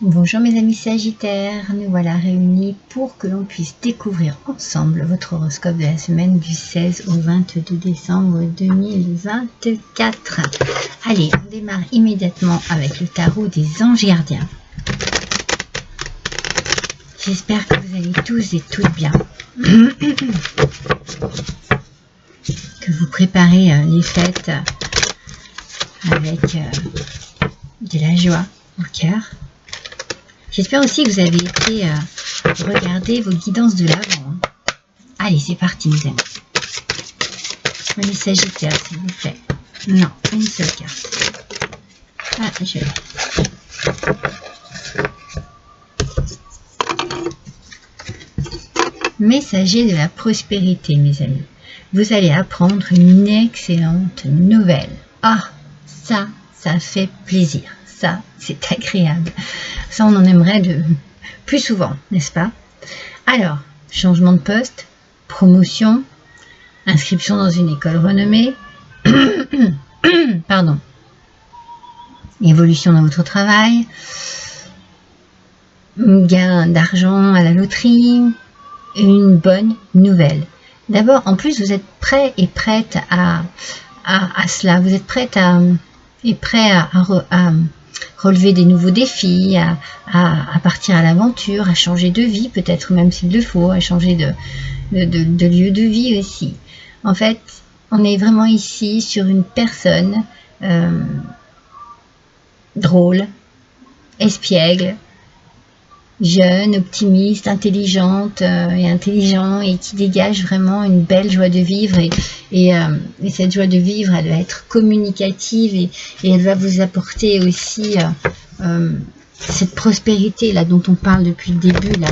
Bonjour mes amis Sagittaires, nous voilà réunis pour que l'on puisse découvrir ensemble votre horoscope de la semaine du 16 au 22 décembre 2024. Allez, on démarre immédiatement avec le tarot des anges gardiens. J'espère que vous allez tous et toutes bien. Que vous préparez les fêtes avec de la joie au cœur. J'espère aussi que vous avez été regarder vos guidances de l'avant. Allez, c'est parti, mes amis. Les Sagittaires, s'il vous plaît. Non, une seule carte. Ah, je l'ai. Messager de la prospérité, mes amis. Vous allez apprendre une excellente nouvelle. Ah, ça fait plaisir. Ça, c'est agréable. Ça, on en aimerait de plus souvent, n'est-ce pas? Alors, changement de poste, promotion, inscription dans une école renommée, pardon, évolution dans votre travail, gain d'argent à la loterie, une bonne nouvelle. D'abord, en plus, vous êtes prêt et prête à cela. Vous êtes prête et prêt à relever des nouveaux défis, à partir à l'aventure, à changer de vie, peut-être même s'il le faut, à changer de lieu de vie aussi. En fait, on est vraiment ici sur une personne drôle, espiègle, jeune, optimiste, intelligente et intelligent, et qui dégage vraiment une belle joie de vivre, et cette joie de vivre, elle va être communicative, et elle va vous apporter aussi cette prospérité là dont on parle depuis le début. Là,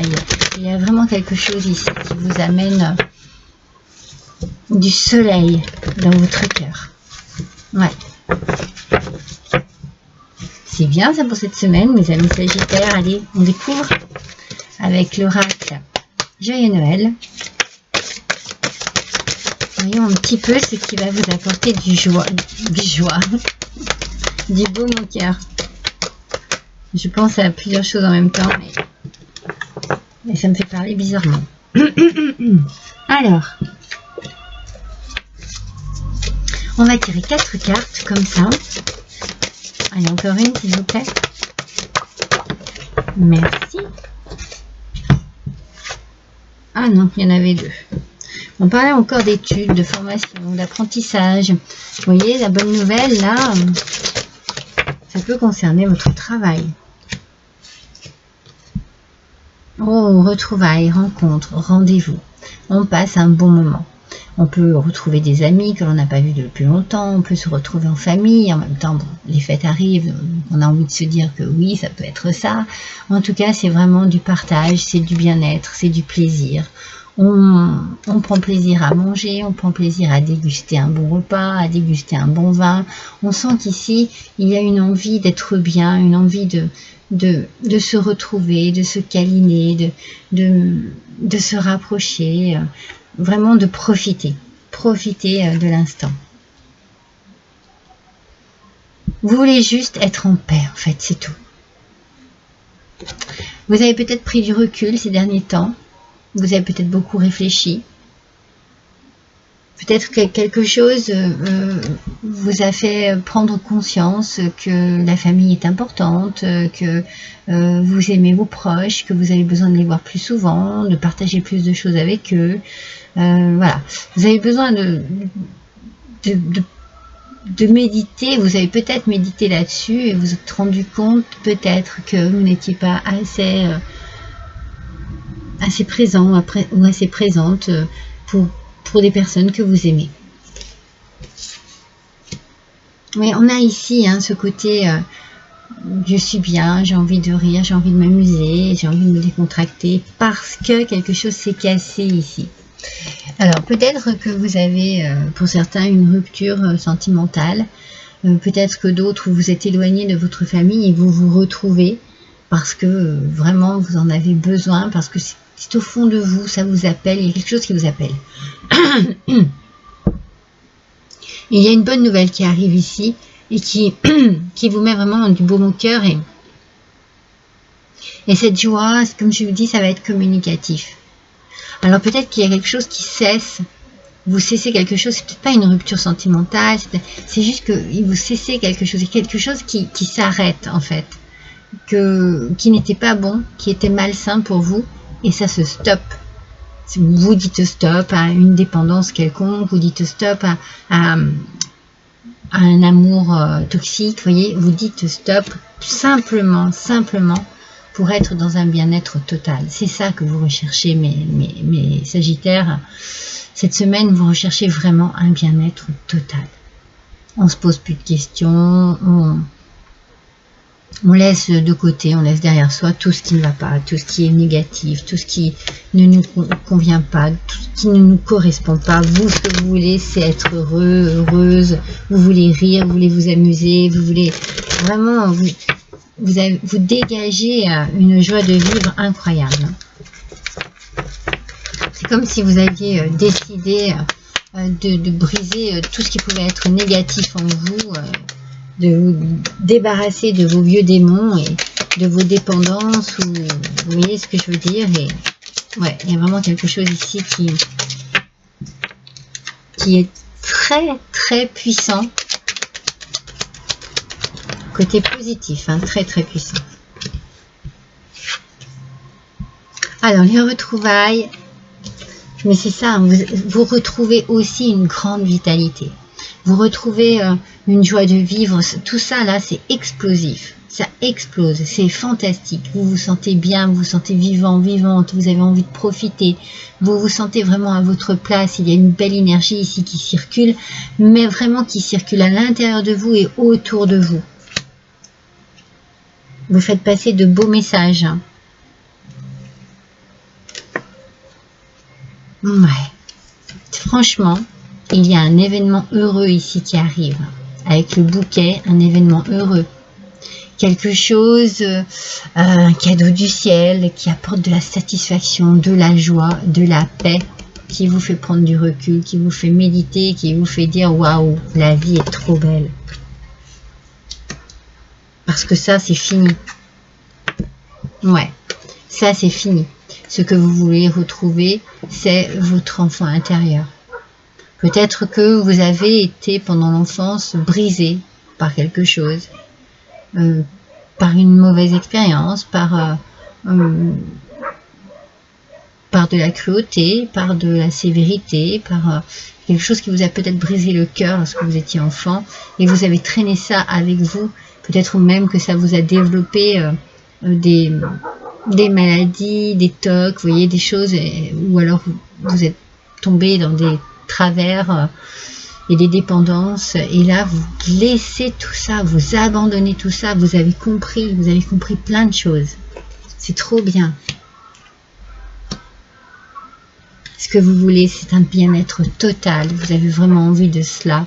il y a vraiment quelque chose ici qui vous amène du soleil dans votre cœur. Ouais. C'est bien ça pour cette semaine, mes amis Sagittaires. Allez, on découvre avec l'oracle Joyeux Noël. Voyons un petit peu ce qui va vous apporter du baume au cœur. Je pense à plusieurs choses en même temps, mais ça me fait parler bizarrement. Alors, on va tirer 4 cartes comme ça. Allez, encore une, s'il vous plaît. Merci. Ah non, il y en avait 2. On parlait encore d'études, de formation, d'apprentissage. Vous voyez, la bonne nouvelle, là, ça peut concerner votre travail. Oh, retrouvailles, rencontres, rendez-vous. On passe un bon moment. On peut retrouver des amis que l'on n'a pas vus depuis longtemps, on peut se retrouver en famille, en même temps, bon, les fêtes arrivent, on a envie de se dire que oui, ça peut être ça. En tout cas, c'est vraiment du partage, c'est du bien-être, c'est du plaisir. On prend plaisir à manger, on prend plaisir à déguster un bon repas, à déguster un bon vin. On sent qu'ici, il y a une envie d'être bien, une envie de se retrouver, de se câliner, de se rapprocher, vraiment de profiter de l'instant. Vous voulez juste être en paix, en fait, c'est tout. Vous avez peut-être pris du recul ces derniers temps. Vous avez peut-être beaucoup réfléchi. Peut-être que quelque chose vous a fait prendre conscience que la famille est importante, que vous aimez vos proches, que vous avez besoin de les voir plus souvent, de partager plus de choses avec eux. Voilà. Vous avez besoin de méditer. Vous avez peut-être médité là-dessus et vous vous êtes rendu compte peut-être que vous n'étiez pas assez présent ou assez présente pour des personnes que vous aimez. Mais on a ici ce côté je suis bien, j'ai envie de rire, j'ai envie de m'amuser, j'ai envie de me décontracter parce que quelque chose s'est cassé ici. Alors peut-être que vous avez pour certains une rupture sentimentale, peut-être que d'autres vous êtes éloignés de votre famille et vous vous retrouvez parce que vraiment vous en avez besoin, parce que c'est au fond de vous, ça vous appelle, il y a quelque chose qui vous appelle. Il y a une bonne nouvelle qui arrive ici et qui vous met vraiment du baume au cœur, et Et cette joie, comme je vous dis, ça va être communicatif. Alors peut-être qu'il y a quelque chose qui cesse. Vous cessez quelque chose, c'est peut-être pas une rupture sentimentale, c'est juste que vous cessez quelque chose, il y a quelque chose qui s'arrête en fait, qui n'était pas bon, qui était malsain pour vous, et ça se stoppe. Vous dites stop à une dépendance quelconque, vous dites stop à un amour toxique, voyez, vous dites stop simplement pour être dans un bien-être total. C'est ça que vous recherchez, mes Sagittaires. Cette semaine, vous recherchez vraiment un bien-être total. On ne se pose plus de questions, on laisse de côté, on laisse derrière soi tout ce qui ne va pas, tout ce qui est négatif, tout ce qui ne nous convient pas, tout ce qui ne nous correspond pas. Vous, ce que vous voulez, c'est être heureux, heureuse, vous voulez rire, vous voulez vous amuser, vous voulez vraiment, vous dégager une joie de vivre incroyable. C'est comme si vous aviez décidé de briser tout ce qui pouvait être négatif en vous, de vous débarrasser de vos vieux démons et de vos dépendances, ou vous voyez ce que je veux dire. Et ouais, il y a vraiment quelque chose ici qui est très puissant, côté positif, hein, très puissant. Alors les retrouvailles, mais c'est ça, vous retrouvez aussi une grande vitalité. Vous retrouvez une joie de vivre. Tout ça là, c'est explosif. Ça explose, c'est fantastique. Vous vous sentez bien, vous vous sentez vivant, vivante. Vous avez envie de profiter. Vous vous sentez vraiment à votre place. Il y a une belle énergie ici qui circule, mais vraiment qui circule à l'intérieur de vous et autour de vous. Vous faites passer de beaux messages. Ouais. Franchement, il y a un événement heureux ici qui arrive. Avec le bouquet, un événement heureux. Quelque chose, un cadeau du ciel qui apporte de la satisfaction, de la joie, de la paix, qui vous fait prendre du recul, qui vous fait méditer, qui vous fait dire waouh, la vie est trop belle. Parce que ça, c'est fini. Ouais, ça, c'est fini. Ce que vous voulez retrouver, c'est votre enfant intérieur. Peut-être que vous avez été pendant l'enfance brisé par quelque chose, par une mauvaise expérience, par de la cruauté, par de la sévérité, par quelque chose qui vous a peut-être brisé le cœur lorsque vous étiez enfant, et vous avez traîné ça avec vous. Peut-être même que ça vous a développé des maladies, des tocs, vous voyez, des choses, ou alors vous êtes tombé dans des travers et des dépendances, et là vous laissez tout ça, vous abandonnez tout ça, vous avez compris plein de choses. C'est trop bien. Ce que vous voulez, c'est un bien-être total, vous avez vraiment envie de cela.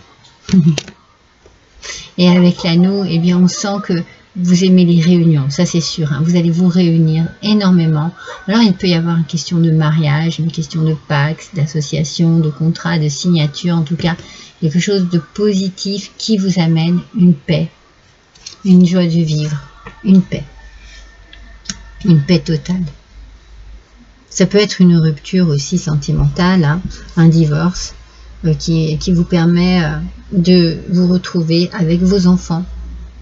Et avec l'anneau, eh bien on sent que vous aimez les réunions, ça c'est sûr, hein. Vous allez vous réunir énormément. Alors il peut y avoir une question de mariage, une question de pacte, d'association, de contrat, de signature, en tout cas quelque chose de positif qui vous amène une paix, une joie de vivre, une paix totale. Ça peut être une rupture aussi sentimentale, hein, un divorce qui vous permet de vous retrouver avec vos enfants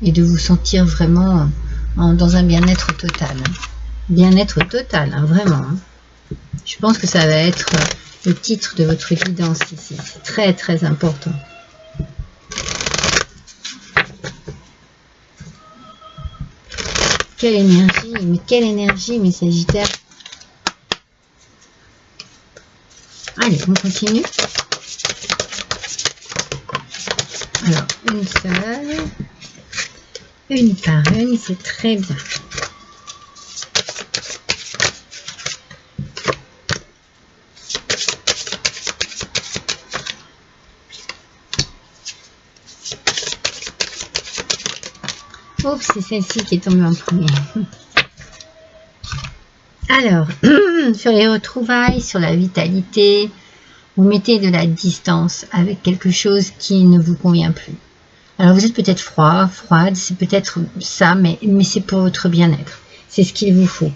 et de vous sentir vraiment dans un bien-être total. Bien-être total, hein, vraiment. Hein. Je pense que ça va être le titre de votre guidance ici. C'est très important. Quelle énergie, mes Sagittaires. Allez, on continue. Alors, une seule. Une par une, c'est très bien. Oups, c'est celle-ci qui est tombée en premier. Alors, sur les retrouvailles, sur la vitalité, vous mettez de la distance avec quelque chose qui ne vous convient plus. Alors vous êtes peut-être froide, c'est peut-être ça, mais c'est pour votre bien-être. c'est ce qu'il vous faut.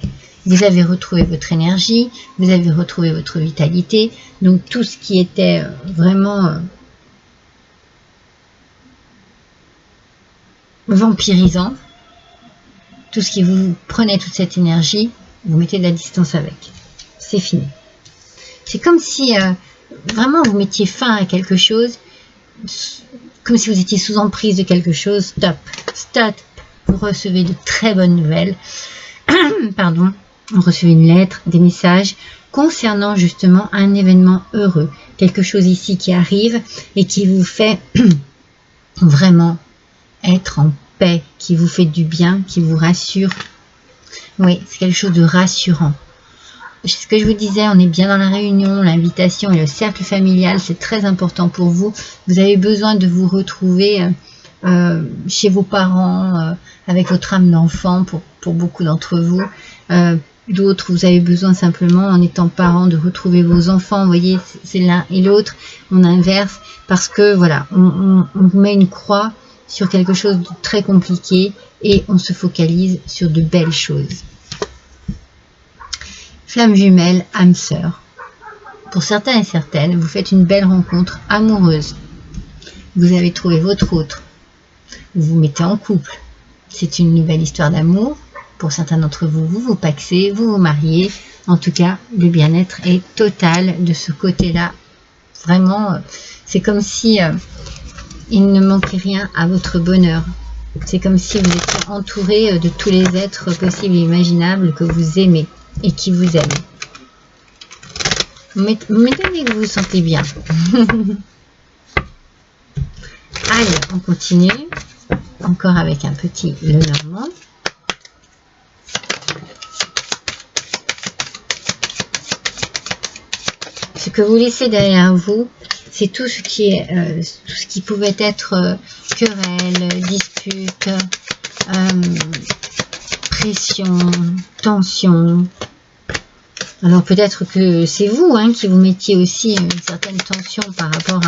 Vous avez retrouvé votre énergie, vous avez retrouvé votre vitalité, donc tout ce qui était vraiment vampirisant, tout ce qui vous prenait toute cette énergie, vous mettez de la distance avec. C'est fini. C'est comme si vraiment vous mettiez fin à quelque chose, comme si vous étiez sous emprise de quelque chose. Stop, stop. Vous recevez de très bonnes nouvelles. Pardon. Vous recevez une lettre, des messages concernant justement un événement heureux. Quelque chose ici qui arrive et qui vous fait vraiment être en paix, qui vous fait du bien, qui vous rassure. Oui, c'est quelque chose de rassurant. Ce que je vous disais, on est bien dans la réunion, l'invitation et le cercle familial, c'est très important pour vous. Vous avez besoin de vous retrouver chez vos parents, avec votre âme d'enfant, pour beaucoup d'entre vous. D'autres, vous avez besoin simplement, en étant parent, de retrouver vos enfants. Vous voyez, c'est l'un et l'autre. On inverse parce que, voilà, on met une croix sur quelque chose de très compliqué et on se focalise sur de belles choses. Flamme jumelle, âme sœur. Pour certains et certaines, vous faites une belle rencontre amoureuse. Vous avez trouvé votre autre. Vous vous mettez en couple. C'est une nouvelle histoire d'amour. Pour certains d'entre vous, vous vous pacsez, vous vous mariez. En tout cas, le bien-être est total de ce côté-là. Vraiment, c'est comme si il ne manquait rien à votre bonheur. C'est comme si vous étiez entouré de tous les êtres possibles et imaginables que vous aimez et qui vous aiment. Vous m'étonnez que vous vous sentez bien. Allez, on continue. Encore avec un petit Lenormand. Ce que vous laissez derrière vous, c'est tout ce qui est, tout ce qui pouvait être querelle, dispute, pression, tension. Alors peut-être que c'est vous qui vous mettiez aussi une certaine tension par rapport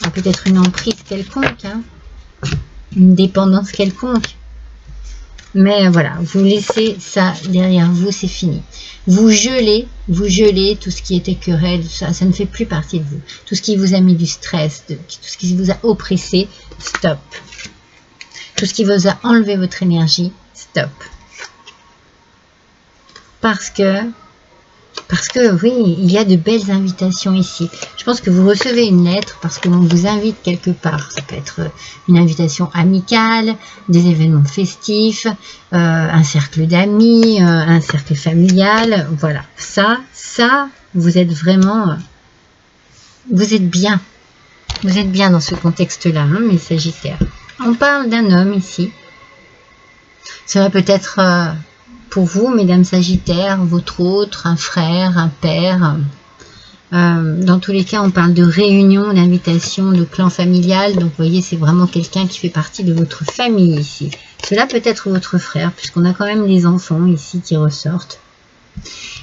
à peut-être une emprise quelconque, une dépendance quelconque. Mais voilà, vous laissez ça derrière vous, c'est fini. Vous gelez tout ce qui était querelle, ça ne fait plus partie de vous. Tout ce qui vous a mis du stress, tout ce qui vous a oppressé, stop. Tout ce qui vous a enlevé votre énergie, stop. Parce que oui, il y a de belles invitations ici. Je pense que vous recevez une lettre parce que l'on vous invite quelque part. Ça peut être une invitation amicale, des événements festifs, un cercle d'amis, un cercle familial. Voilà, ça, vous êtes vraiment... Vous êtes bien. Vous êtes bien dans ce contexte-là, mes Sagittaires. On parle d'un homme ici. Cela peut être... pour vous, mesdames Sagittaires, votre autre, un frère, un père. Dans tous les cas, on parle de réunion, d'invitation, de clan familial. Donc, vous voyez, c'est vraiment quelqu'un qui fait partie de votre famille ici. Cela peut être votre frère, puisqu'on a quand même les enfants ici qui ressortent.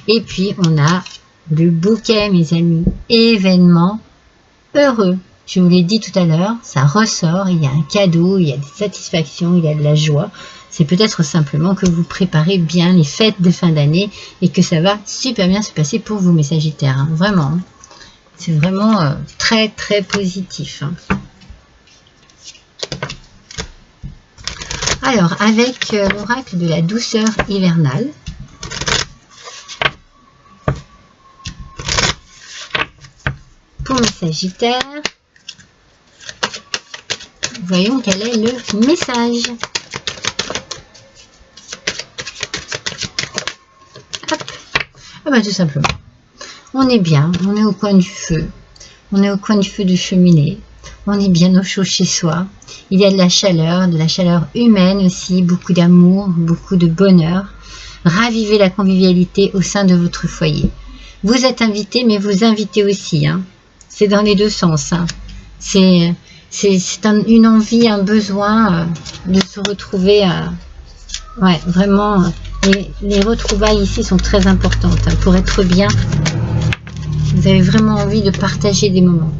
Et puis, on a le bouquet, mes amis. Événement heureux. Je vous l'ai dit tout à l'heure, ça ressort. Il y a un cadeau, il y a des satisfactions, il y a de la joie. C'est peut-être simplement que vous préparez bien les fêtes de fin d'année et que ça va super bien se passer pour vous, mes Sagittaires. Vraiment, c'est vraiment très, très positif. Alors, avec l'oracle de la douceur hivernale, pour mes Sagittaires, voyons quel est le message. Ah bah tout simplement, on est bien, on est au coin du feu, on est au coin du feu de cheminée, on est bien au chaud chez soi, il y a de la chaleur humaine aussi, beaucoup d'amour, beaucoup de bonheur, ravivez la convivialité au sein de votre foyer. Vous êtes invité, mais vous invitez aussi, c'est dans les deux sens, c'est une envie, un besoin de se retrouver, ouais, vraiment... Les retrouvailles ici sont très importantes. Pour être bien, vous avez vraiment envie de partager des moments.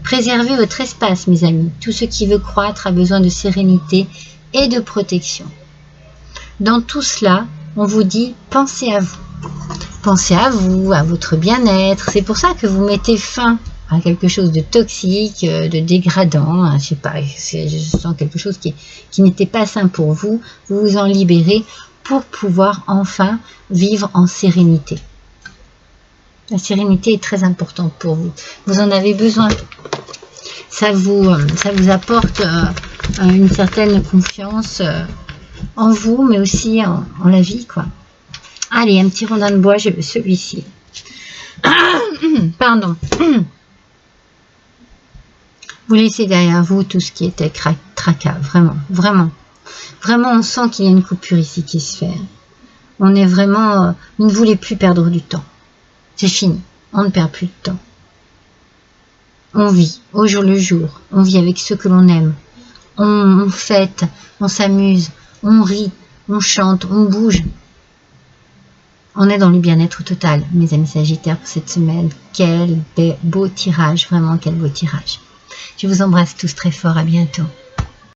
Préservez votre espace, mes amis. Tout ce qui veut croître a besoin de sérénité et de protection. Dans tout cela, on vous dit pensez à vous. Pensez à vous, à votre bien-être. C'est pour ça que vous mettez fin à quelque chose de toxique, de dégradant. Hein, je sais pas, je sens quelque chose qui n'était pas sain pour vous. Vous vous en libérez pour pouvoir enfin vivre en sérénité. La sérénité est très importante pour vous. Vous en avez besoin. Ça vous apporte une certaine confiance en vous, mais aussi en la vie, quoi. Allez, un petit rondin de bois, je veux celui-ci. Pardon. Vous laissez derrière vous tout ce qui était tracas, vraiment, vraiment. Vraiment, on sent qu'il y a une coupure ici qui se fait. On est vraiment... vous ne voulez plus perdre du temps. C'est fini. On ne perd plus de temps. On vit au jour le jour. On vit avec ceux que l'on aime. On fête, on s'amuse, on rit, on chante, on bouge. On est dans le bien-être total, mes amis Sagittaires, pour cette semaine. Quel beau tirage, vraiment quel beau tirage. Je vous embrasse tous très fort, à bientôt.